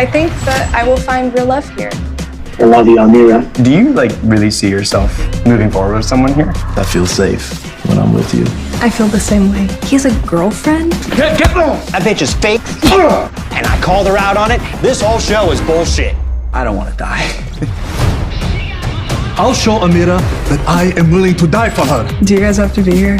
I think that I will find real love here. I love you, Amira. Do you really see yourself moving forward with someone here? I feel safe when I'm with you. I feel the same way. He has a girlfriend? Get that bitch is fake, and I called her out on it. This whole show is bullshit. I don't want to die. I'll show Amira that I am willing to die for her. Do you guys have to be here?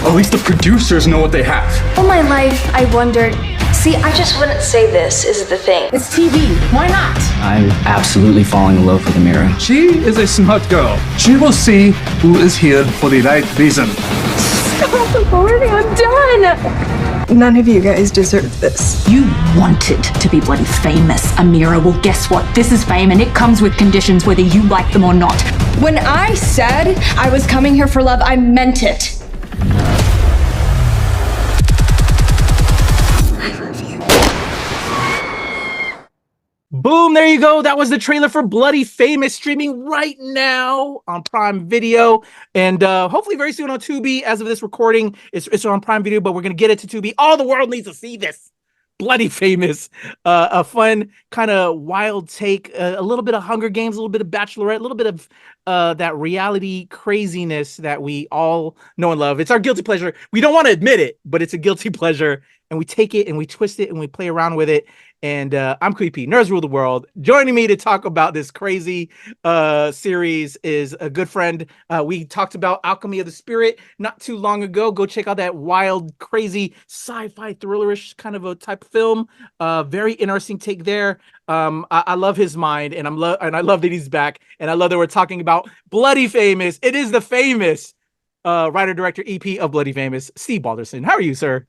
At least the producers know what they have. All my life, I wondered. See, I just wouldn't say this is the thing. It's TV. Why not? I'm absolutely falling in love with Amira. She is a smart girl. She will see who is here for the right reason. Stop recording. I'm done. None of you guys deserve this. You wanted to be bloody famous, Amira. Well, guess what? This is fame, and it comes with conditions whether you like them or not. When I said I was coming here for love, I meant it. Boom, there you go. That was the trailer for Bloody Famous, streaming right now on Prime Video, and hopefully very soon on Tubi. As of this recording, it's on Prime Video, but we're going to get it to Tubi. All the world needs to see this. Bloody Famous, a fun kind of wild take, a little bit of Hunger Games, a little bit of Bachelorette, a little bit of that reality craziness that we all know and love. It's our guilty pleasure. We don't want to admit it, but it's a guilty pleasure, and we take it and we twist it and we play around with it. And I'm Kuya. Nerds rule the world. Joining me to talk about this crazy series is a good friend. We talked about Alchemy of the Spirit not too long ago. Go check out that wild, crazy, sci-fi thrillerish kind of a type of film. Very interesting take there. I love his mind, and I love that he's back. And I love that we're talking about Bloody Famous. It is the famous writer, director, EP of Bloody Famous, Steve Balderson. How are you, sir?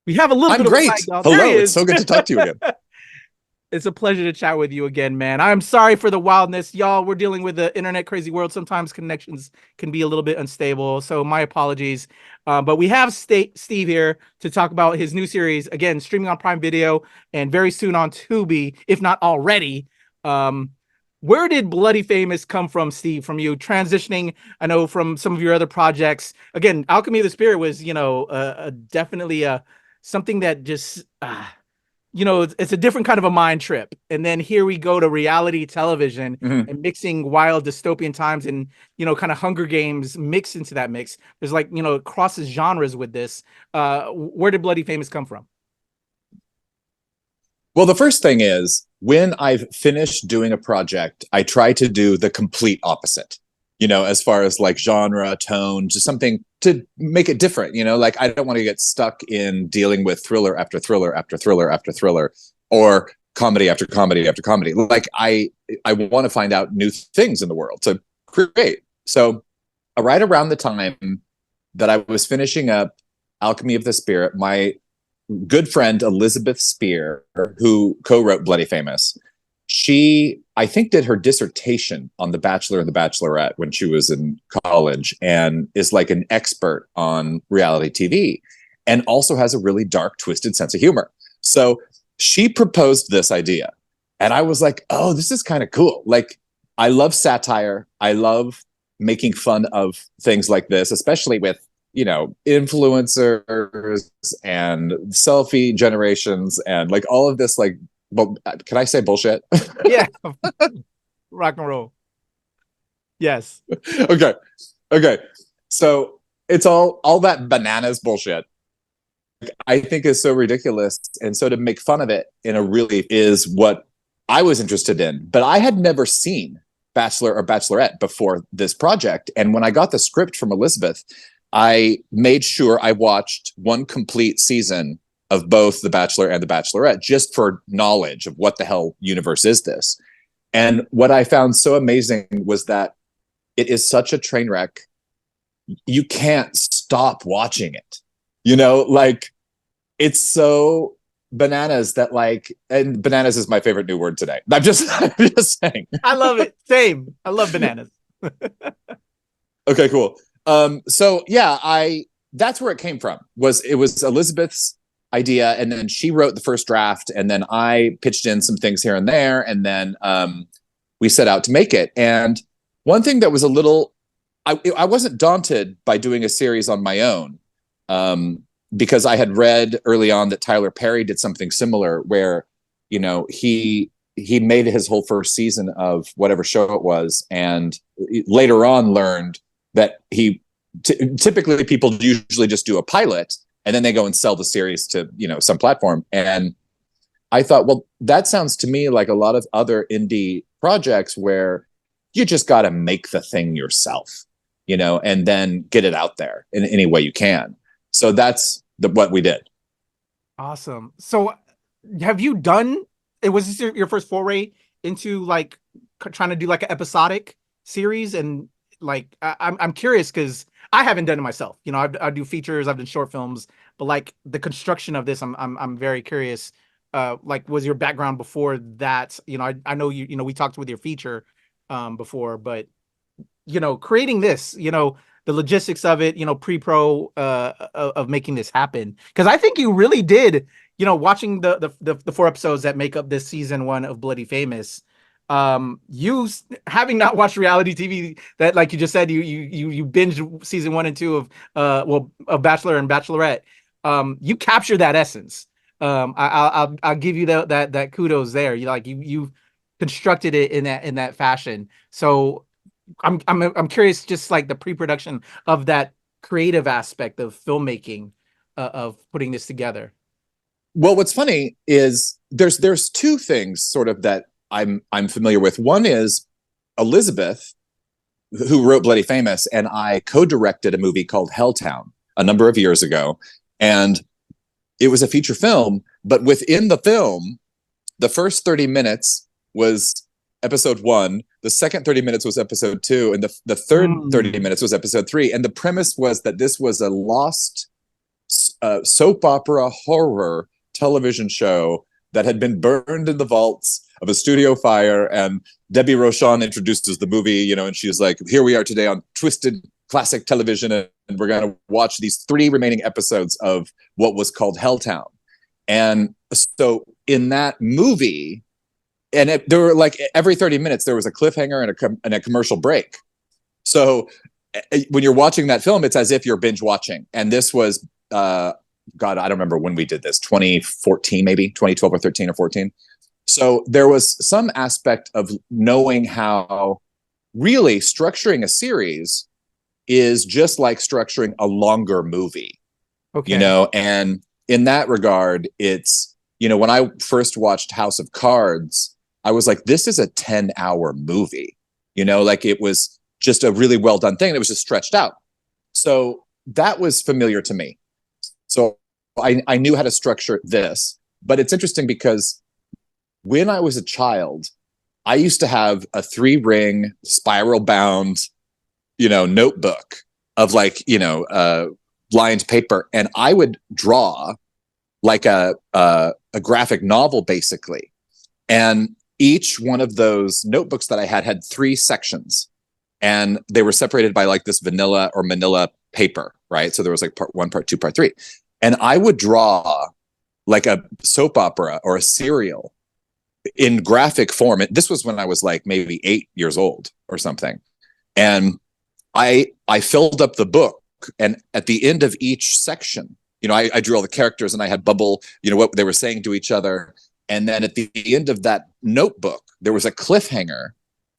We have a little I'm bit great. of Hello, it's so good to talk to you again. It's a pleasure to chat with you again, man. I'm sorry for the wildness. Y'all, we're dealing with the internet crazy world. Sometimes connections can be a little bit unstable, so my apologies. But we have Steve here to talk about his new series, again, streaming on Prime Video and very soon on Tubi, if not already. Where did Bloody Famous come from, Steve, from you transitioning? I know from some of your other projects. Again, Alchemy of the Spirit was, definitely something that just, it's a different kind of a mind trip. And then here we go to reality television and mixing wild dystopian times and, kind of Hunger Games mixed into that mix. There's it crosses genres with this. Where did Bloody Famous come from? Well, the first thing is when I've finished doing a project, I try to do the complete opposite, as far as genre, tone, just something to make it different, I don't want to get stuck in dealing with thriller after thriller after thriller after thriller or comedy after comedy after comedy. I want to find out new things in the world to create. So right around the time that I was finishing up Alchemy of the Spirit, my good friend Elizabeth Spear, who co-wrote Bloody Famous, she, I think, did her dissertation on The Bachelor and the Bachelorette when she was in college and is an expert on reality TV and also has a really dark, twisted sense of humor. So she proposed this idea and I was like, oh, this is kind of cool. I love satire. I love making fun of things like this, especially with influencers and selfie generations and all of this can I say bullshit? Yeah. Rock and roll. Yes. Okay. So it's all that bananas bullshit I think is so ridiculous. And so to make fun of it in a really is what I was interested in. But I had never seen Bachelor or Bachelorette before this project. And when I got the script from Elizabeth, I made sure I watched one complete season of both The Bachelor and The Bachelorette just for knowledge of what the hell universe is this. And what I found so amazing was that it is such a train wreck. You can't stop watching it. It's so bananas that and bananas is my favorite new word today. I'm just saying. I love it. Same. I love bananas. Okay, cool. So yeah, that's where it came from. It was Elizabeth's idea, and then she wrote the first draft, and then I pitched in some things here and there, and then we set out to make it. And one thing that was I wasn't daunted by doing a series on my own. because I had read early on that Tyler Perry did something similar where, he made his whole first season of whatever show it was, and later on learned that typically people usually just do a pilot and then they go and sell the series to, some platform. And I thought, well, that sounds to me like a lot of other indie projects where you just got to make the thing yourself, and then get it out there in any way you can. So that's what we did. Awesome. So have you done, was this your first foray into like trying to do like an episodic series? And like, I'm curious because I haven't done it myself. I do features, I've done short films, but like the construction of this, I'm very curious. Like, was your background before that? I know we talked with your feature before, but creating this, the logistics of it, pre-pro of making this happen. Because I think you really did, watching the 4 episodes that make up this season 1 of Bloody Famous. You having not watched reality TV, that like you just said, you binged season 1 and 2 of Bachelor and Bachelorette. You captured that essence. I'll give you that kudos there. You constructed it in that fashion. So I'm curious, just like the pre-production of that creative aspect of filmmaking, of putting this together. Well, what's funny is there's 2 things sort of that I'm familiar with. One is Elizabeth, who wrote Bloody Famous, and I co-directed a movie called Helltown a number of years ago, and it was a feature film. But within the film, the first 30 minutes was episode 1, the second 30 minutes was episode 2, and the third 30 minutes was episode 3. And the premise was that this was a lost soap opera horror television show that had been burned in the vaults of a studio fire. And Debbie Rochon introduces the movie, and she's like, here we are today on Twisted Classic Television, and we're going to watch these 3 remaining episodes of what was called Helltown. And so in that movie, and there were like every 30 minutes, there was a cliffhanger and a commercial break. So when you're watching that film, it's as if you're binge watching. And this was, God, I don't remember when we did this, 2014, maybe 2012 or 13 or 14. So there was some aspect of knowing how really structuring a series is just like structuring a longer movie, and in that regard, it's, when I first watched House of Cards, I was like, this is a 10-hour movie, like it was just a really well done thing. And it was just stretched out. So that was familiar to me. So I knew how to structure this, but it's interesting because when I was a child, I used to have a 3-ring spiral bound, notebook of like, lined paper. And I would draw like a graphic novel, basically. And each one of those notebooks that I had 3 sections, and they were separated by like this vanilla or manila paper, right? So there was like part 1, part 2, part 3. And I would draw like a soap opera or a serial in graphic form. This was when I was like maybe 8 years old or something. And I filled up the book, and at the end of each section, I drew all the characters, and I had bubble, what they were saying to each other. And then at the end of that notebook, there was a cliffhanger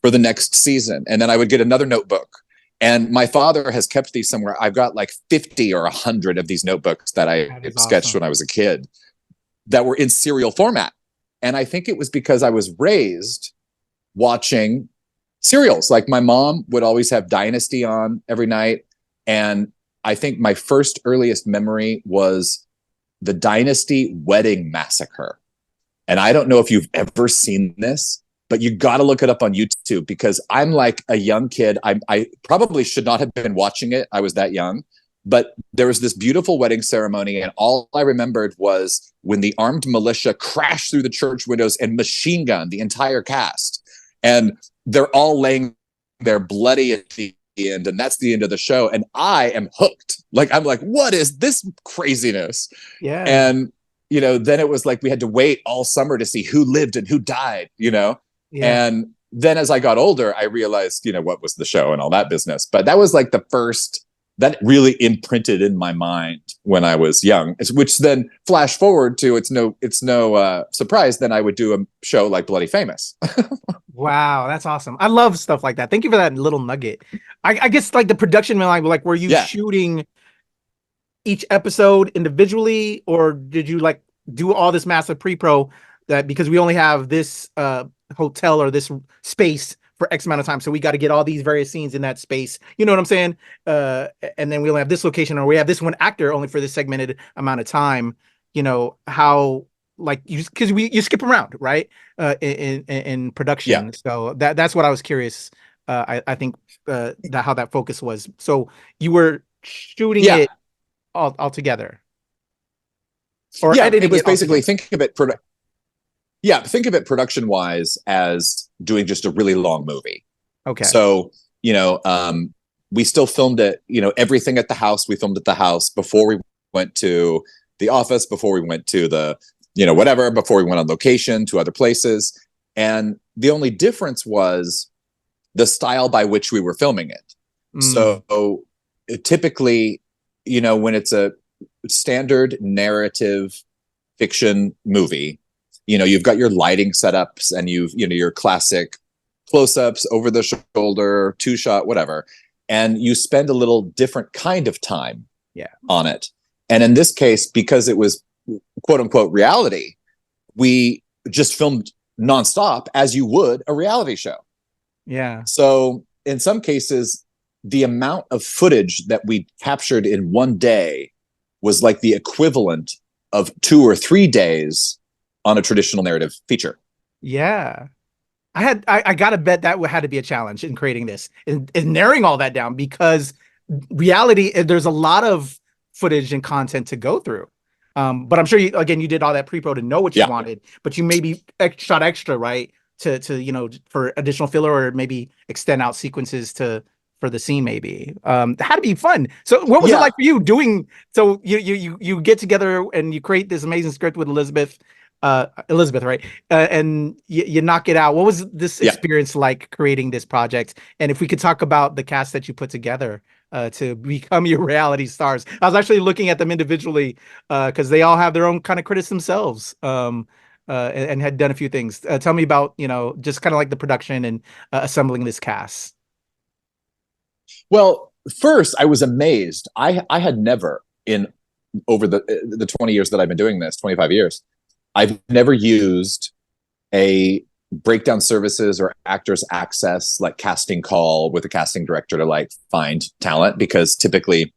for the next season. And then I would get another notebook. And my father has kept these somewhere. I've got like 50 or 100 of these notebooks that I sketched when I was a kid that were in serial format. And I think it was because I was raised watching serials. Like my mom would always have Dynasty on every night. And I think my first earliest memory was the Dynasty Wedding Massacre. And I don't know if you've ever seen this, but you got to look it up on YouTube, because I'm like a young kid. I probably should not have been watching it. I was that young. But there was this beautiful wedding ceremony, and all I remembered was when the armed militia crashed through the church windows and machine gunned the entire cast. And they're all laying there bloody at the end, and that's the end of the show. And I am hooked. Like, I'm like, what is this craziness? Yeah. And, then it was like we had to wait all summer to see who lived and who died, Yeah. And then as I got older, I realized, what was the show and all that business. But that was like the first that really imprinted in my mind when I was young, which then flash forward to it's no surprise then I would do a show like Bloody Famous. Wow, that's awesome. I love stuff like that. Thank you for that little nugget. I guess like the production, like were you shooting each episode individually, or did you like do all this massive pre-pro that because we only have this hotel or this space for X amount of time, so we got to get all these various scenes in that space, you know what I'm saying? And then we only have this location, or we have this one actor only for this segmented amount of time. You know how like you skip around, right? In production. Yeah. So that's what I was curious. I think how that focus was. So you were shooting it all together, or it was basically think of it production wise as doing just a really long movie. Okay. So, we still filmed it, everything at the house. We filmed at the house before we went to the office, before we went to the, before we went on location to other places. And the only difference was the style by which we were filming it. So typically, when it's a standard narrative fiction movie, you've got your lighting setups and your classic close-ups, over the shoulder, two shot, whatever. And you spend a little different kind of time on it. And in this case, because it was quote unquote reality, we just filmed nonstop as you would a reality show. Yeah. So in some cases, the amount of footage that we captured in one day was like the equivalent of 2 or 3 days on a traditional narrative feature. Yeah. I gotta bet that had to be a challenge in creating this and narrowing all that down, because reality, there's a lot of footage and content to go through. But I'm sure you did all that pre-pro to know what you wanted, but you maybe shot extra, right? To for additional filler, or maybe extend out sequences for the scene, maybe. It had to be fun. So what was it like for you doing, so you get together and you create this amazing script with Elizabeth, right? And you knock it out. What was this experience like creating this project? And if we could talk about the cast that you put together to become your reality stars. I was actually looking at them individually because they all have their own kind of credits themselves, and had done a few things. Tell me about, just kind of like the production and assembling this cast. Well, first, I was amazed. I had never, over the 20 years that I've been doing this, 25 years, I've never used a breakdown services or actors access like casting call with a casting director to like find talent, because typically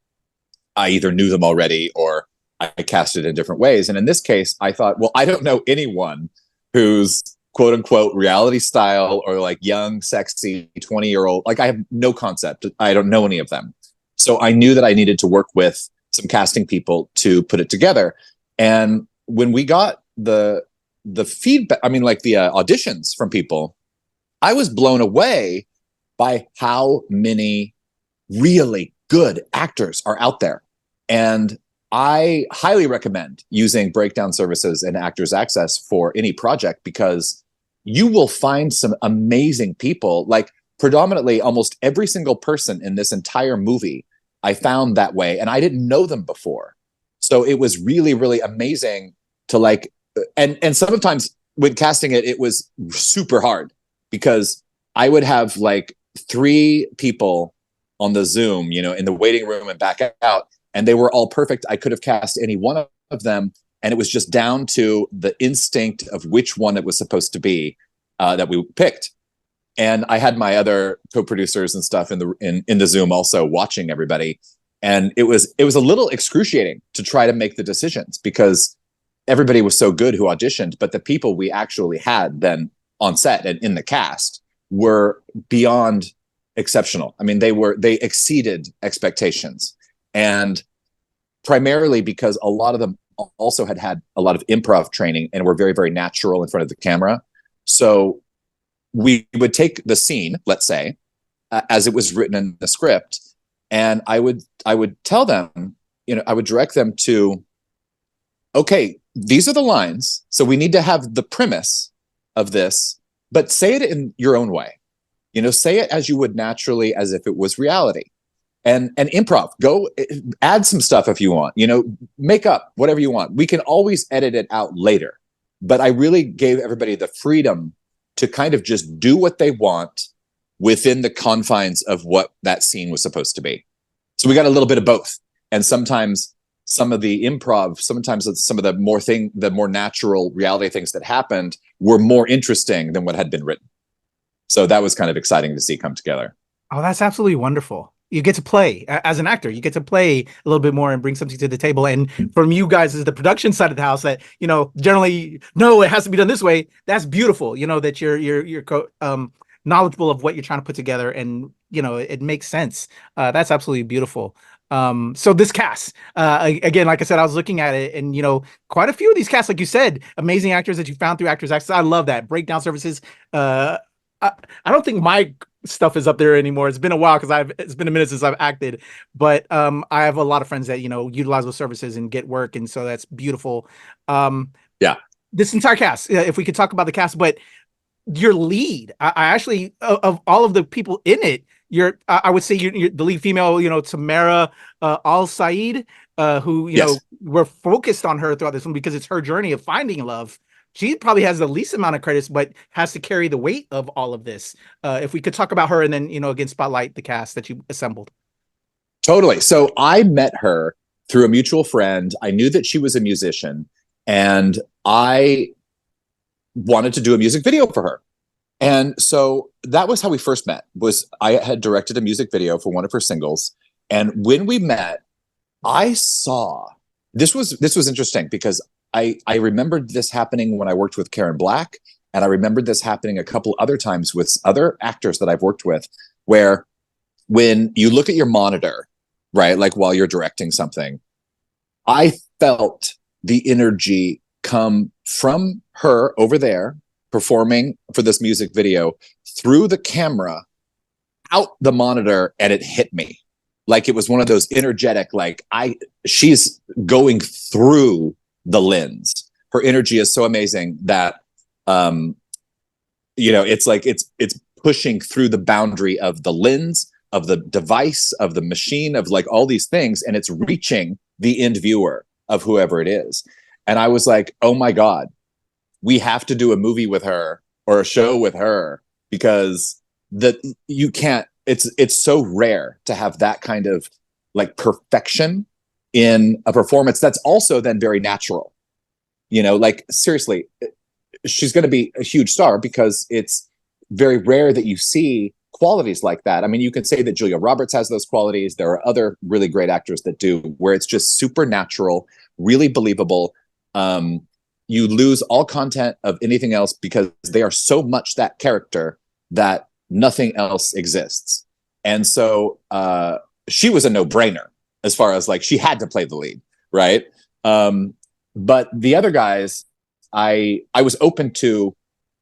I either knew them already or I casted in different ways. And in this case, I thought, well, I don't know anyone who's quote unquote reality style or like young, sexy 20-year-old. Like I have no concept. I don't know any of them. So I knew that I needed to work with some casting people to put it together. And when we got the feedback, the auditions from people, I was blown away by how many really good actors are out there. And I highly recommend using breakdown services and actors access for any project, because you will find some amazing people. Like predominantly almost every single person in this entire movie I found that way, and I didn't know them before. So it was really, really amazing to like, and sometimes when casting it was super hard, because I would have like 3 people on the Zoom, in the waiting room and back out, and they were all perfect. I could have cast any one of them, and it was just down to the instinct of which one it was supposed to be that we picked. And I had my other co-producers and stuff in the Zoom also watching everybody, and it was a little excruciating to try to make the decisions, because everybody was so good who auditioned, but the people we actually had then on set and in the cast were beyond exceptional. They exceeded expectations, and primarily because a lot of them also had a lot of improv training and were very, very natural in front of the camera. So we would take the scene, let's say, as it was written in the script, and I would tell them, I would direct them to, okay, these are the lines. So we need to have the premise of this, but say it in your own way. Say it as you would naturally, as if it was reality. and improv. Go add some stuff if you want, make up whatever you want. We can always edit it out later. But I really gave everybody the freedom to kind of just do what they want within the confines of what that scene was supposed to be. So we got a little bit of both. And sometimes some of the improv, sometimes some of the more natural reality things that happened were more interesting than what had been written. So that was kind of exciting to see come together. Oh, that's absolutely wonderful. You get to play as an actor. You get to play a little bit more and bring something to the table. And from you guys as the production side of the house that, generally, no, it has to be done this way. That's beautiful. That you're knowledgeable of what you're trying to put together, and, it makes sense. That's absolutely beautiful. So this cast, again, like I said, I was looking at it, and, quite a few of these casts, like you said, amazing actors that you found through Actors Access. I love that. Breakdown services. I don't think my stuff is up there anymore. It's been a while because it's been a minute since I've acted, but I have a lot of friends that utilize those services and get work, and so that's beautiful. Yeah, this entire cast, if we could talk about the cast, but your lead, I actually, of all of the people in it, I would say you're the lead female, Tamara Al Saeed, who yes. We're focused on her throughout this one because it's her journey of finding love. She probably has the least amount of credits, but has to carry the weight of all of this. If we could talk about her and then, again, spotlight the cast that you assembled. Totally. So I met her through a mutual friend. I knew that she was a musician, and I wanted to do a music video for her. And so that was how we first met. I had directed a music video for one of her singles. And when we met, I saw, this was interesting because I remembered this happening when I worked with Karen Black, and I remembered this happening a couple other times with other actors that I've worked with, where when you look at your monitor, right, like while you're directing something, I felt the energy come from her over there performing for this music video through the camera out the monitor, and it hit me. Like it was one of those energetic, like she's going through the lens. Her energy is so amazing that it's like it's pushing through the boundary of the lens, of the device, of the machine, of like all these things, and it's reaching the end viewer of whoever it is. And I was like, oh my God, we have to do a movie with her or a show with her, because you can't, it's so rare to have that kind of like perfection in a performance that's also then very natural. Like seriously, she's going to be a huge star because it's very rare that you see qualities like that. I mean, you can say that Julia Roberts has those qualities. There are other really great actors that do, where it's just supernatural, really believable. You lose all content of anything else because they are so much that character that nothing else exists. And so she was a no-brainer as far as like she had to play the lead, right? But the other guys, I was open to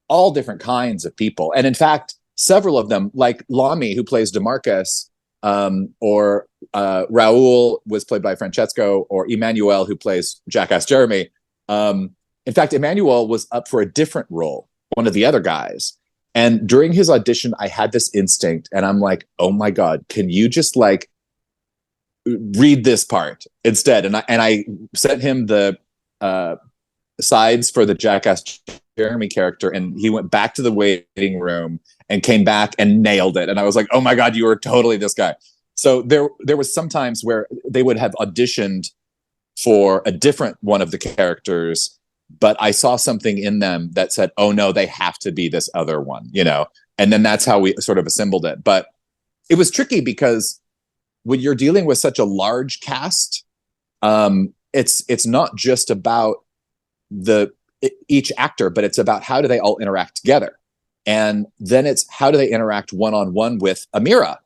all different kinds of people. And in fact, several of them, like Lamy, who plays DeMarcus, or Raul was played by Francesco, or Emmanuel, who plays Jackass Jeremy. In fact, Emmanuel was up for a different role, one of the other guys. And during his audition, I had this instinct, and I'm like, oh my God, can you just like read this part instead? And I sent him the sides for the Jackass Jeremy character, and he went back to the waiting room and came back and nailed it. And I was like, oh my God, you were totally this guy. So there was some times where they would have auditioned for a different one of the characters, but I saw something in them that said, oh no, they have to be this other one, and then that's how we sort of assembled it. But it was tricky because when you're dealing with such a large cast, it's not just about each actor, but it's about how do they all interact together. And then it's how do they interact one-on-one with Amira,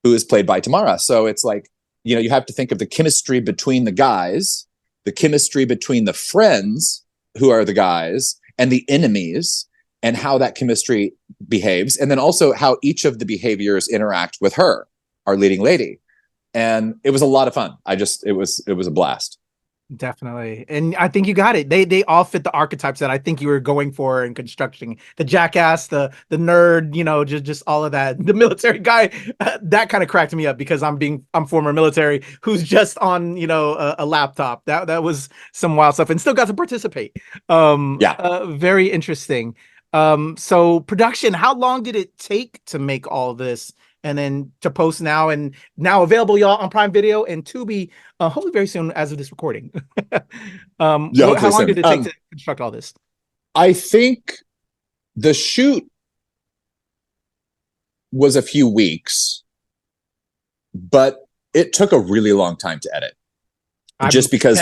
who is played by Tamara. So it's like, you have to think of the chemistry between the guys, the chemistry between the friends who are the guys and the enemies, and how that chemistry behaves. And then also how each of the behaviors interact with her, our leading lady. And it was a lot of fun. It was a blast. Definitely. And I think you got it. They all fit the archetypes that I think you were going for in constructing. The jackass, the nerd, just all of that. The military guy, that kind of cracked me up because I'm former military who's just on, a laptop. That was some wild stuff and still got to participate. Very interesting. So production, how long did it take to make all this? And then to post now available, y'all, on Prime Video and Tubi, hopefully very soon as of this recording. How long did it take to construct all this? I think the shoot was a few weeks, but it took a really long time to edit. Because,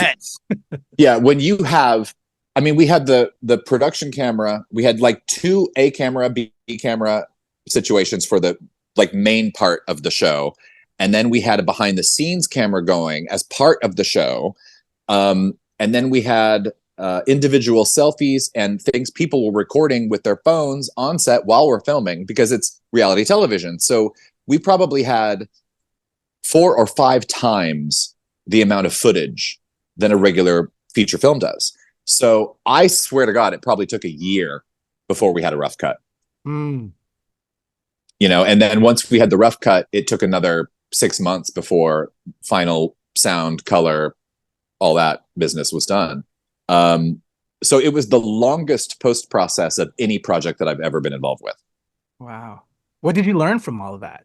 when you have, we had the production camera, we had like 2 A camera, B camera situations for the main part of the show, and then we had a behind the scenes camera going as part of the show, and then we had individual selfies and things people were recording with their phones on set while we're filming because it's reality television. So we probably had 4 or 5 times the amount of footage than a regular feature film does. So I swear to God, it probably took a year before we had a rough cut. And then once we had the rough cut, it took another 6 months before final sound, color, all that business was done. So it was the longest post process of any project that I've ever been involved with. Wow. What did you learn from all of that?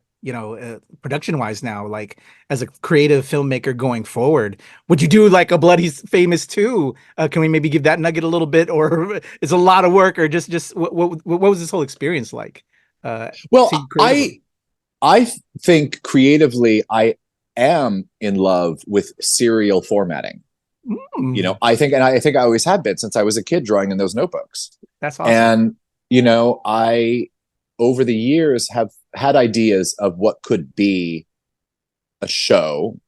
Production wise now, like as a creative filmmaker going forward, would you do like a Bloody Famous 2? Can we maybe give that nugget a little bit, or it's a lot of work, or just what was this whole experience like? I think creatively, I am in love with serial formatting. I think I always have been since I was a kid drawing in those notebooks. That's awesome. And, I, over the years, have had ideas of what could be a show,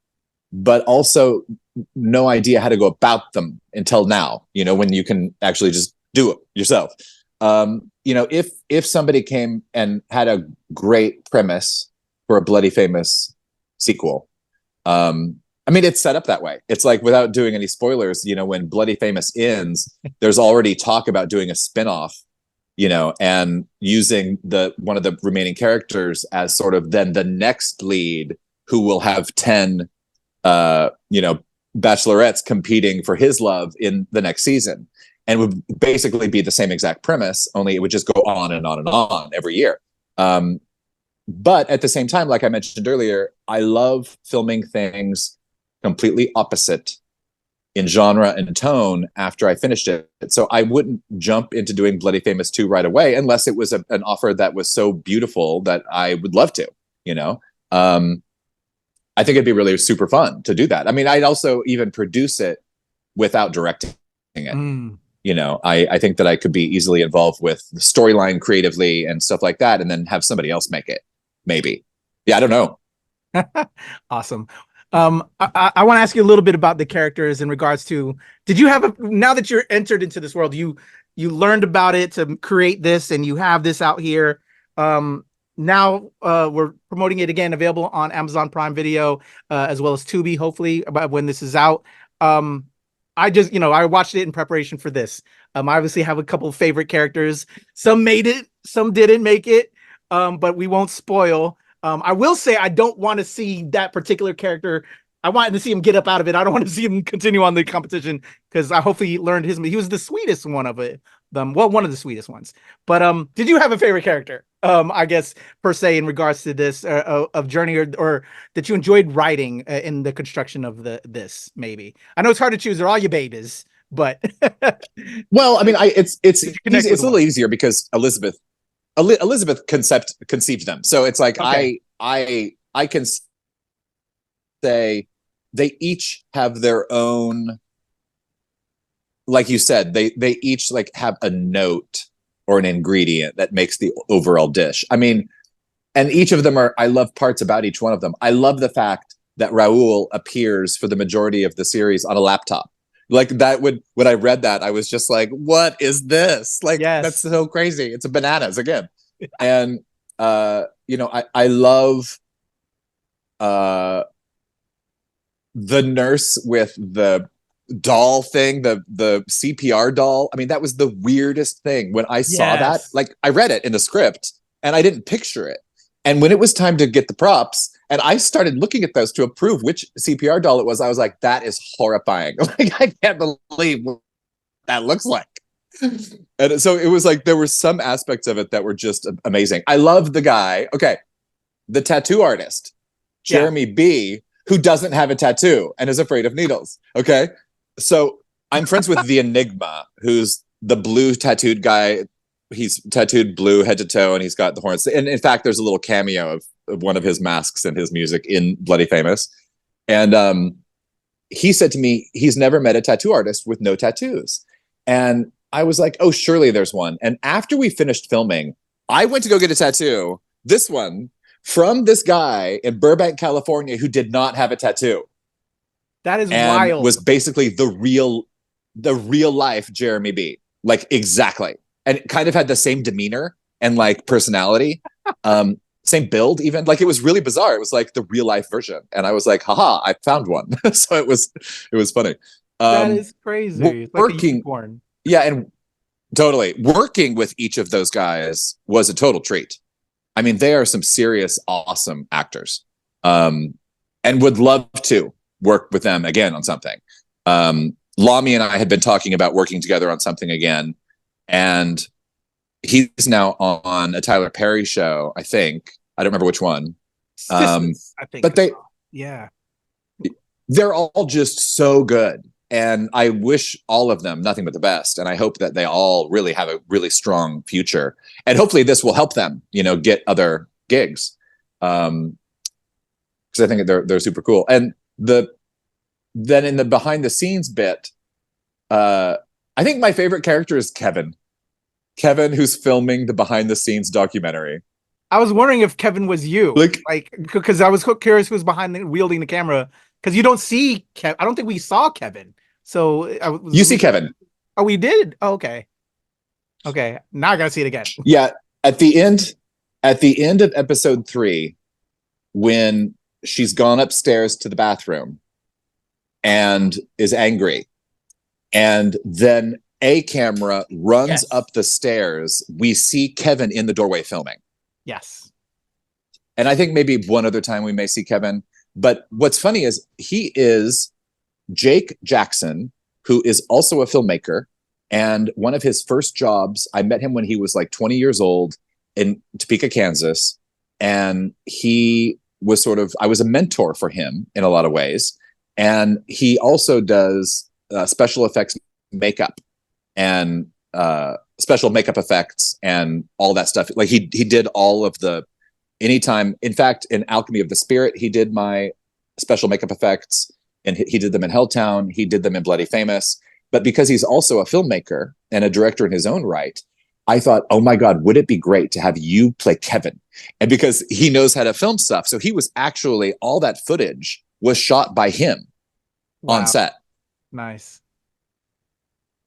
but also no idea how to go about them until now, when you can actually just do it yourself. If somebody came and had a great premise for a Bloody Famous sequel, it's set up that way. It's like, without doing any spoilers, when Bloody Famous ends, there's already talk about doing a spinoff, and using one of the remaining characters as sort of then the next lead, who will have 10, bachelorettes competing for his love in the next season. And would basically be the same exact premise, only it would just go on and on and on every year. But at the same time, like I mentioned earlier, I love filming things completely opposite in genre and tone after I finished it. So I wouldn't jump into doing Bloody Famous 2 right away unless it was an offer that was so beautiful that I would love to, I think it'd be really super fun to do that. I'd also even produce it without directing it. I think that I could be easily involved with the storyline creatively and stuff like that, and then have somebody else make it. Maybe. Yeah, I don't know. Awesome. I want to ask you a little bit about the characters in regards to, did you have now that you're entered into this world, you learned about it to create this and you have this out here. Now we're promoting it again, available on Amazon Prime Video, as well as Tubi, hopefully, about when this is out. I just, I watched it in preparation for this. I obviously have a couple of favorite characters. Some made it, some didn't make it, but we won't spoil. I will say I don't want to see that particular character. I wanted to see him get up out of it. I don't want to see him continue on the competition, because I hopefully he learned he was the sweetest one of it. One of the sweetest ones. But did you have a favorite character? I guess per se in regards to this of journey, or that you enjoyed writing in the construction of this? Maybe I know it's hard to choose. They're all your babies, but well, it's a little easier because Elizabeth conceived them, so it's like okay. I can say they each have their own. Like you said, they each like have a note or an ingredient that makes the overall dish. And each of them I love parts about each one of them. I love the fact that Raul appears for the majority of the series on a laptop. Like that when I read that, I was just like, what is this? Like, yes. That's so crazy. It's a bananas again. And, I love the nurse with the doll thing, the CPR doll. I mean, that was the weirdest thing when I saw that. Like, I read it in the script and I didn't picture it. And when it was time to get the props, and I started looking at those to approve which CPR doll it was, I was like, that is horrifying. Like, I can't believe what that looks like. And so it was like, there were some aspects of it that were just amazing. I love the guy. Okay. The tattoo artist, Jeremy B, who doesn't have a tattoo and is afraid of needles. Okay. So I'm friends with the Enigma, who's the blue tattooed guy. He's tattooed blue head to toe and he's got the horns. And in fact, there's a little cameo of one of his masks and his music in Bloody Famous. And he said to me, he's never met a tattoo artist with no tattoos. And I was like, oh, surely there's one. And after we finished filming, I went to go get a tattoo, this one, from this guy in Burbank, California, who did not have a tattoo. That is and wild. Was basically the real life Jeremy B. Like, exactly. And it kind of had the same demeanor and like personality, same build even. Like, it was really bizarre. It was like the real life version. And I was like, haha, I found one. So it was funny. That is crazy. Working, like yeah, and totally working with each of those guys was a total treat. I mean, they are some serious, awesome actors, and would love to work with them again on something. Lamy and I had been talking about working together on something again, and he's now on a Tyler Perry show. I think, I don't remember which one. I think, but they're all just so good. And I wish all of them nothing but the best. And I hope that they all really have a really strong future. And hopefully this will help them, get other gigs. Because I think they're super cool. And then in the behind the scenes bit, I think my favorite character is Kevin. Kevin, who's filming the behind the scenes documentary. I was wondering if Kevin was you. Like, because I was curious who's wielding the camera. Because you don't see Kevin. I don't think we saw Kevin. So you see Kevin. Oh, we did? Oh, okay. Okay. Now I gotta see it again. Yeah. At the end of episode 3, when she's gone upstairs to the bathroom and is angry, and then a camera runs up the stairs, we see Kevin in the doorway filming. Yes. And I think maybe one other time we may see Kevin. But what's funny is he is Jake Jackson, who is also a filmmaker. And one of his first jobs, I met him when he was like 20 years old in Topeka, Kansas. And he was I was a mentor for him in a lot of ways. And he also does special effects makeup and special makeup effects and all that stuff. Like he did all of the, anytime, in fact, in Alchemy of the Spirit, he did my special makeup effects, and he did them in Helltown. He did them in Bloody Famous. But because he's also a filmmaker and a director in his own right, I thought, oh my God, would it be great to have you play Kevin? And because he knows how to film stuff. So he was actually, all that footage was shot by him on set. Nice.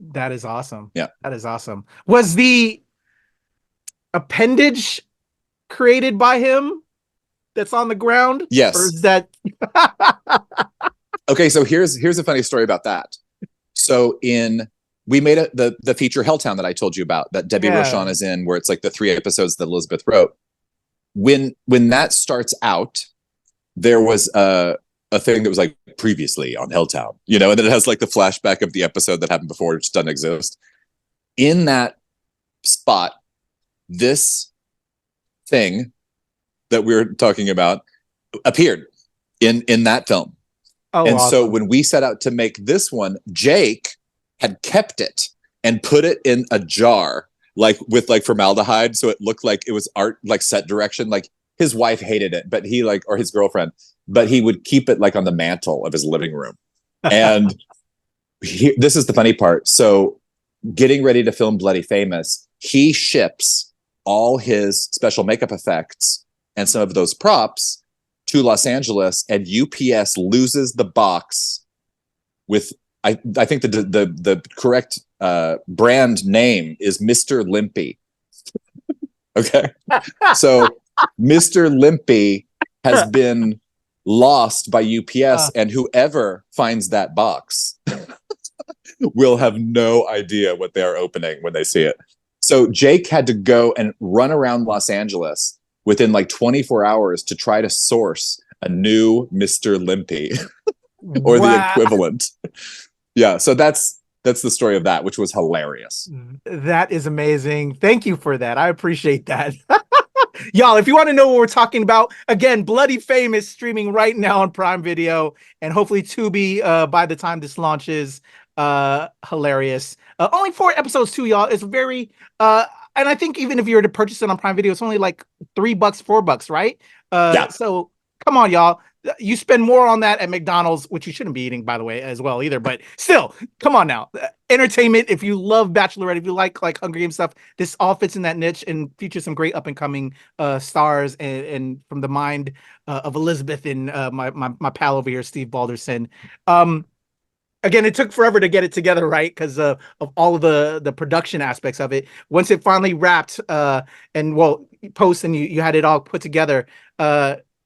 That is awesome. Yeah. That is awesome. Was the appendage created by him that's on the ground? Yes. Or is that okay, so here's a funny story about that. So we made the feature Helltown that I told you about, that Debbie Rochon is in, where it's like the 3 episodes that Elizabeth wrote. When that starts out, there was a thing that was like previously on Helltown, and then it has like the flashback of the episode that happened before, which doesn't exist. In that spot, this thing that we were talking about appeared in that film. Oh, and awesome. So when we set out to make this one, Jake had kept it and put it in a jar, like with like formaldehyde, so it looked like it was art, like set direction. Like his wife hated it, but he or his girlfriend, but he would keep it like on the mantle of his living room. And this is the funny part. So getting ready to film Bloody Famous, he ships all his special makeup effects and some of those props to Los Angeles, and UPS loses the box with, I think the correct brand name is Mr. Limpy. Okay. So Mr. Limpy has been lost by UPS, and whoever finds that box will have no idea what they are opening when they see it. So Jake had to go and run around Los Angeles within like 24 hours to try to source a new Mr. Limpy or the equivalent. Yeah, so that's the story of that, which was hilarious. That is amazing. Thank you for that. I appreciate that. Y'all, if you want to know what we're talking about, again, Bloody Famous streaming right now on Prime Video and hopefully Tubi by the time this launches. Hilarious. Only 4 episodes too, y'all. It's very and I think even if you were to purchase it on Prime Video, it's only like $3, $4, right? Yeah. So come on, y'all. You spend more on that at McDonald's, which you shouldn't be eating, by the way, as well either. But still, come on now. Entertainment. If you love Bachelorette, if you like Hunger Games stuff, this all fits in that niche and features some great up and coming stars and from the mind of Elizabeth and my pal over here, Steve Balderson. Again, it took forever to get it together, right? Because of all of the production aspects of it. Once it finally wrapped, post and you had it all put together.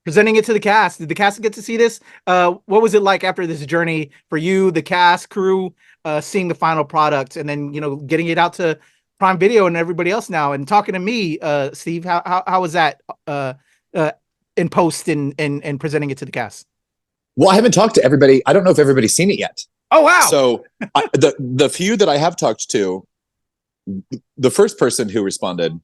Presenting it to the cast. Did the cast get to see this? What was it like after this journey for you, the cast, crew, seeing the final product, and then getting it out to Prime Video and everybody else now, and talking to me, Steve? How was that in post and presenting it to the cast? Well, I haven't talked to everybody. I don't know if everybody's seen it yet. Oh wow! So the few that I have talked to, the first person who responded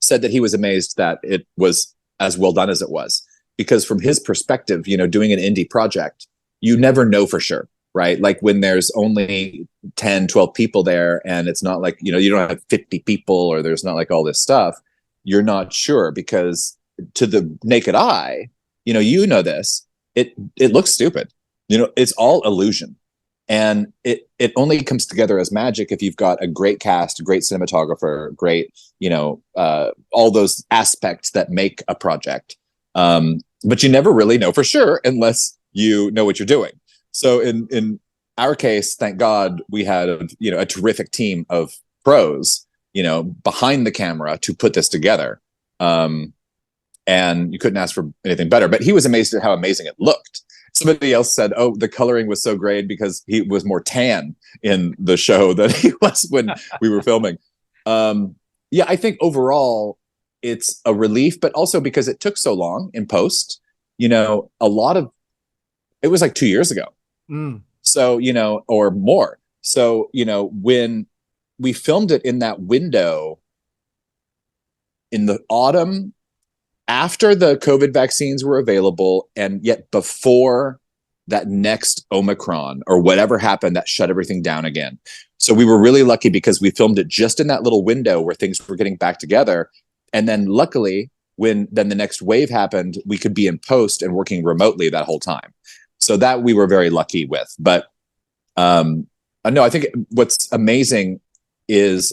said that he was amazed that it was as well done as it was. Because from his perspective, doing an indie project, you never know for sure, right? Like when there's only 10, 12 people there and it's not like, you don't have 50 people or there's not like all this stuff, you're not sure because to the naked eye, this, it looks stupid. It's all illusion. And it only comes together as magic if you've got a great cast, a great cinematographer, great, all those aspects that make a project. But you never really know for sure unless you know what you're doing. So in our case, thank God we had a terrific team of pros, behind the camera to put this together. And you couldn't ask for anything better. But he was amazed at how amazing it looked. Somebody else said, "Oh, the coloring was so great because he was more tan in the show than he was when we were filming." Yeah, I think overall it's a relief, but also because it took so long in post, it was like 2 years ago. So, or more. So, when we filmed it in that window in the autumn, after the COVID vaccines were available, and yet before that next Omicron or whatever happened that shut everything down again. So we were really lucky because we filmed it just in that little window where things were getting back together. And then luckily, when then the next wave happened, we could be in post and working remotely that whole time. So that we were very lucky with. But no, I think what's amazing is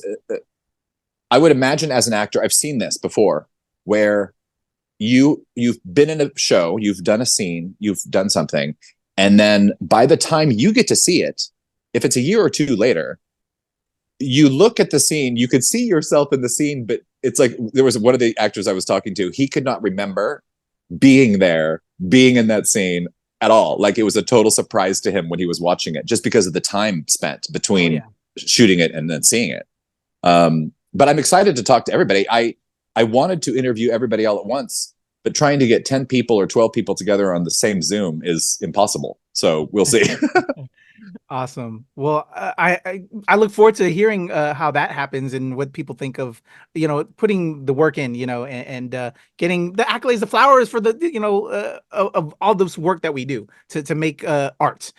I would imagine as an actor, I've seen this before, where you've been in a show, you've done a scene, you've done something, and then by the time you get to see it, if it's a year or two later, you look at the scene, you could see yourself in the scene, but it's like there was one of the actors I was talking to, he could not remember being there, being in that scene at all. Like it was a total surprise to him when he was watching it, just because of the time spent between shooting it and then seeing it. But I'm excited to talk to everybody. I wanted to interview everybody all at once, but trying to get 10 people or 12 people together on the same Zoom is impossible. So we'll see. Awesome. Well, I look forward to hearing how that happens and what people think of, putting the work in, and getting the accolades, the flowers for the, of all this work that we do to make art.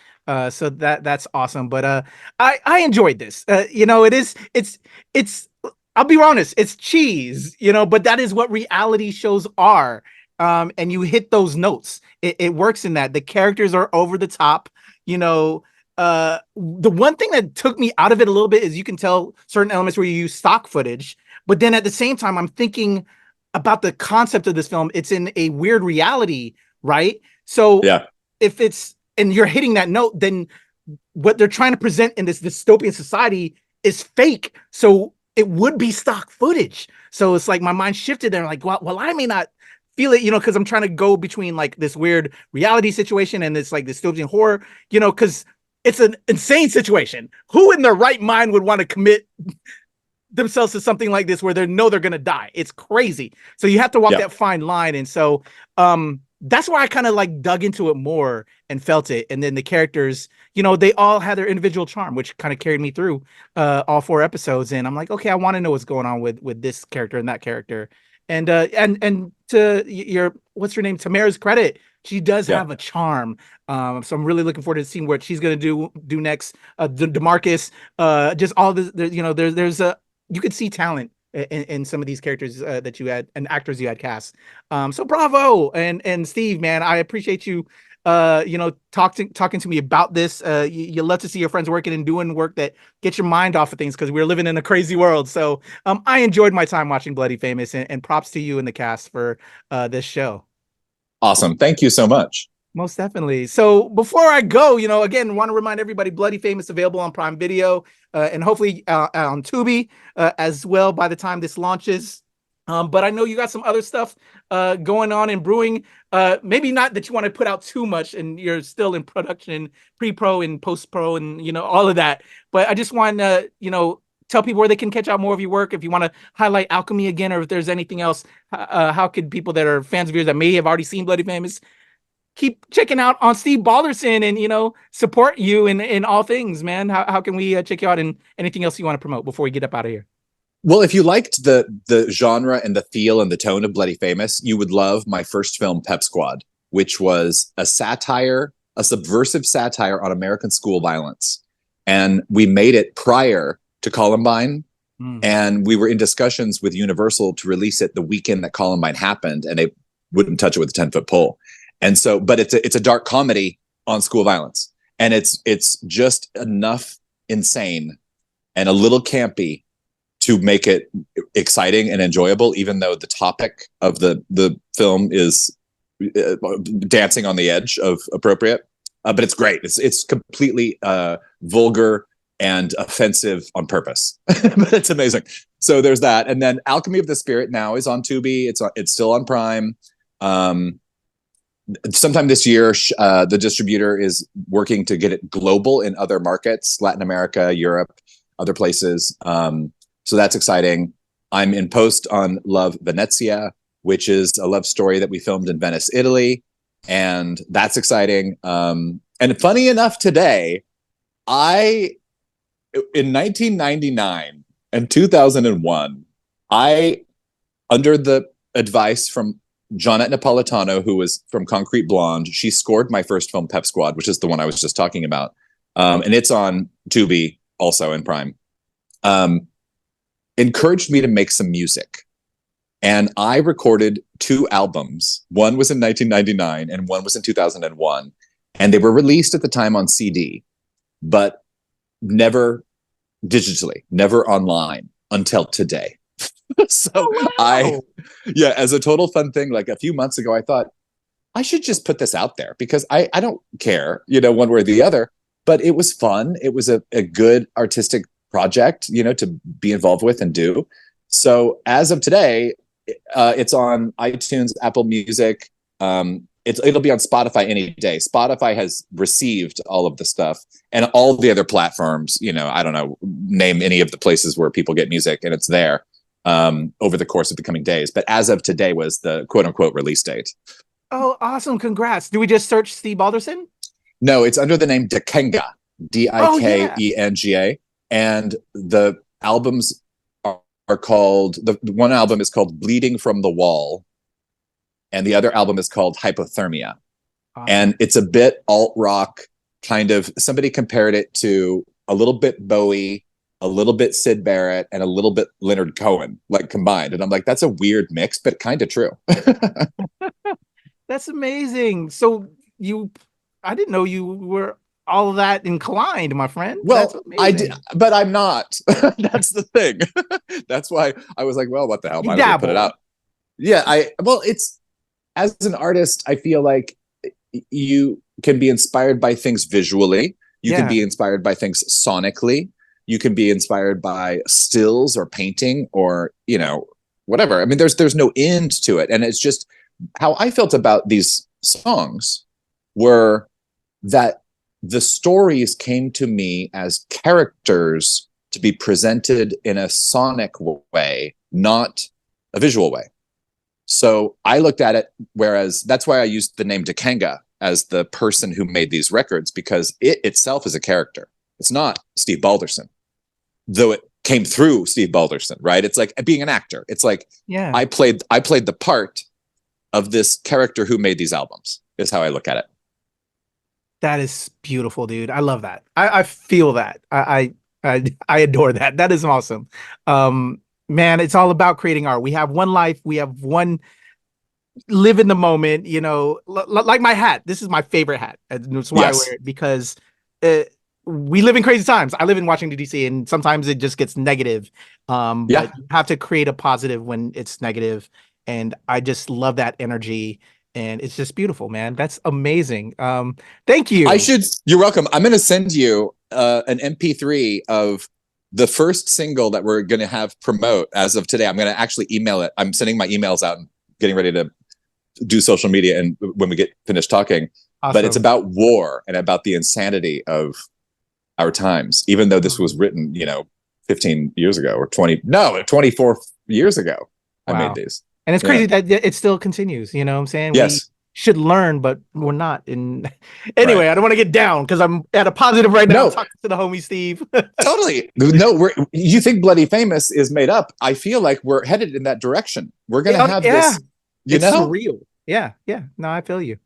So that's awesome. But I enjoyed this. It's I'll be honest, it's cheese, but that is what reality shows are. And you hit those notes. It works in that. The characters are over the top, the one thing that took me out of it a little bit is you can tell certain elements where you use stock footage, but then at the same time, I'm thinking about the concept of this film. It's in a weird reality, right? So if it's, and you're hitting that note, then what they're trying to present in this dystopian society is fake. So it would be stock footage. So it's like my mind shifted there. Like, well, I may not feel it, because I'm trying to go between like this weird reality situation and this like dystopian horror, because it's an insane situation. Who in their right mind would want to commit themselves to something like this where they know they're going to die? It's crazy. So you have to walk that fine line. And so that's why I kind of like dug into it more and felt it. And then the characters, you know, they all had their individual charm, which kind of carried me through all 4 episodes. And I'm like, okay, I want to know what's going on with this character and that character. And to your, what's her name, Tamara's credit, she does have a charm. So I'm really looking forward to seeing what she's going to do next. DeMarcus, just all this, you know, there's a, you could see talent in some of these characters that you had and actors you had cast. So bravo. And Steve, man, I appreciate you, you know, talking to me about this. You love to see your friends working and doing work that gets your mind off of things, because we're living in a crazy world. So I enjoyed my time watching Bloody Famous, and props to you and the cast for this show. Awesome. Thank you so much. Most definitely. So before I go, you know, again, want to remind everybody, Bloody Famous available on Prime Video and hopefully on Tubi as well by the time this launches. But I know you got some other stuff going on and brewing. Maybe not that you want to put out too much, and you're still in production, pre-pro and post-pro and, you know, all of that. But I just want to, you know, tell people where they can catch out more of your work. If you want to highlight Alchemy again, or if there's anything else, how could people that are fans of yours that may have already seen Bloody Famous keep checking out on Steve Balderson and, you know, support you in all things, man? How can we check you out, and anything else you want to promote before we get up out of here? Well, if you liked the genre and the feel and the tone of Bloody Famous, you would love my first film, Pep Squad, which was a satire, a subversive satire on American school violence. And we made it prior to Columbine. And we were in discussions with Universal to release it the weekend that Columbine happened, and they wouldn't touch it with a 10-foot pole. And so, but it's a dark comedy on school violence, and it's just enough insane and a little campy to make it exciting and enjoyable, even though the topic of the film is dancing on the edge of appropriate. But it's great. It's completely vulgar and offensive on purpose, but it's amazing. So there's that. And then Alchemy of the Spirit now is on Tubi. It's still on Prime. Sometime this year, the distributor is working to get it global in other markets, Latin America, Europe, other places. So that's exciting. I'm in post on Love Venezia, which is a love story that we filmed in Venice, Italy. And that's exciting. And funny enough, today, in 1999 and 2001, under the advice from Jonette Napolitano, who was from Concrete Blonde, she scored my first film, Pep Squad, which is the one I was just talking about. And it's on Tubi, also in Prime. Encouraged me to make some music. And I recorded 2 albums. One was in 1999 and one was in 2001. And they were released at the time on CD, but never digitally, never online until today. So as a total fun thing, like a few months ago, I thought I should just put this out there, because I don't care, you know, one way or the other, but it was fun. It was a good artistic project, you know, to be involved with and do. So as of today, it's on iTunes, Apple Music. It'll be on Spotify any day. Spotify has received all of the stuff, and all the other platforms, you know, I don't know, name any of the places where people get music, and it's there over the course of the coming days. But as of today was the quote unquote release date. Oh, awesome. Congrats. Do we just search Steve Balderson? No, it's under the name Dikenga, Dikenga. And the albums are called, the one album is called Bleeding from the Wall, and the other album is called Hypothermia. And it's a bit alt rock, kind of. Somebody compared it to a little bit Bowie, a little bit Syd Barrett, and a little bit Leonard Cohen, like combined. And I'm like, that's a weird mix, but kind of true. That's amazing. So I didn't know you were all that inclined, my friend. Well, I did, but I'm not. That's the thing. That's why I was like, well, what the hell? Might as well put it out. Yeah, it's, as an artist, I feel like you can be inspired by things visually. You can be inspired by things sonically. You can be inspired by stills or painting or, you know, whatever. I mean, there's no end to it. And it's just how I felt about these songs were that the stories came to me as characters to be presented in a sonic way, not a visual way. So I looked at it, whereas that's why I used the name Dakanga as the person who made these records, because it itself is a character. It's not Steve Balderson, though it came through Steve Balderson, right? It's like being an actor. It's like, Yeah. I played the part of this character who made these albums, is how I look at it. That is beautiful, dude. I love that. I feel that. I adore that. That is awesome. Man, it's all about creating art. We have one life. We have one, live in the moment, you know, like my hat. This is my favorite hat. That's why I wear it, because we live in crazy times. I live in Washington, D.C., and sometimes it just gets negative. But you have to create a positive when it's negative. And I just love that energy. And it's just beautiful, man. That's amazing. Thank you. You're welcome. I'm going to send you an MP3 of the first single that we're going to have promote as of today. I'm going to actually email it. I'm sending my emails out and getting ready to do social media and when we get finished talking. Awesome. But it's about war and about the insanity of our times, even though this was written, 15 years ago or 24 years ago. I made these. And it's crazy that it still continues. You know what I'm saying? Yes. We should learn, but we're not. Anyway, I don't want to get down because I'm at a positive right now. Talking to the homie Steve. Totally. No, you think Bloody Famous is made up. I feel like we're headed in that direction. We're going to have this. It's surreal. Yeah. No, I feel you.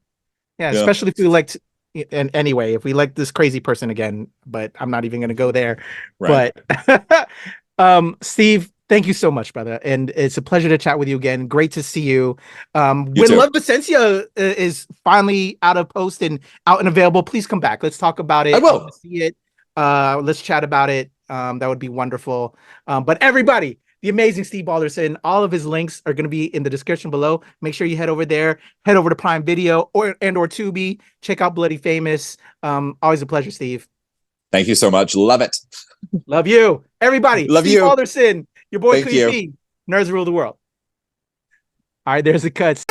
Yeah. Especially if we liked, and anyway, if we like this crazy person again, but I'm not even going to go there. Right. But Steve, thank you so much, brother. And it's a pleasure to chat with you again. Great to see you. When too. Love Vicencia is finally out of post and out and available, please come back. Let's talk about it. I will. See it. Let's chat about it. That would be wonderful. But everybody, the amazing Steve Balderson, all of his links are going to be in the description below. Make sure you head over there, head over to Prime Video or Tubi. Check out Bloody Famous. Always a pleasure, Steve. Thank you so much. Love it. Love you. Everybody. Love Steve you. Balderson, your boy Thank Kuya you. Nerds rule the world. All right, there's the cuts.